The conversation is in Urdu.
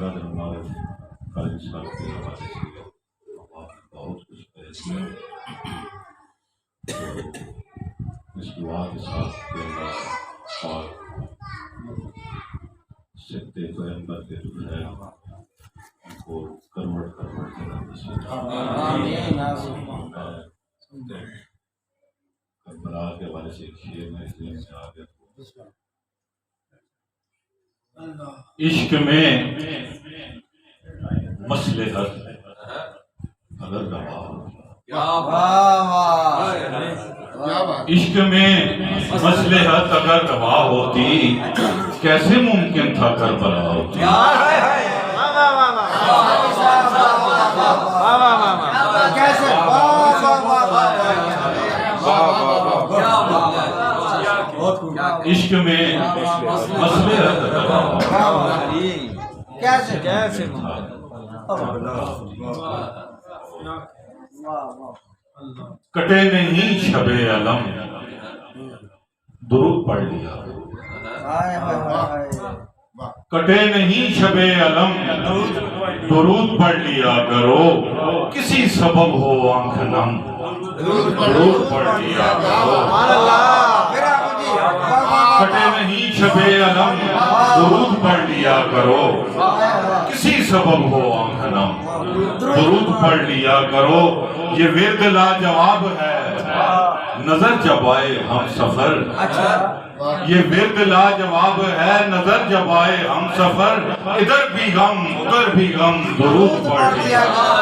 برادر ہمارے قاری صاحب کے حوالے سے بہت کچھ پیش کیا، اس دعا کے ساتھ کہ اللہ پاک سکتے پیغمبر کے جو ہے ان کو کروڑ کروڑ جگہ نصیب کربلا کے حوالے سے ایک شعر میں ذہن سے آ گیا، عشق میں مصلحت اگر روا ہو، عشق میں مصلحت اگر روا ہوتی کیسے ممکن تھا کربلا ہوتی؟ عشق میں مصلحت اگر روا ہوتی کیسے کٹے نہیں شب علم درود پڑھ لیا، کٹے نہیں شب علم درود پڑھ لیا کرو، کسی سبب ہو آنکھ نم درود پڑھ لیا کرو، کٹے نہیں شب علم درود پڑھ لیا کرو، کسی سبب ہو آنکھ نم درود پڑھ لیا کرو، یہ ورد لاجواب ہے نظر جب آئے ہم سفر، یہ ورد لاجواب ہے نظر جب آئے ہم سفر، ادھر بھی غم ادھر بھی غم درود پڑھ لیا کرو۔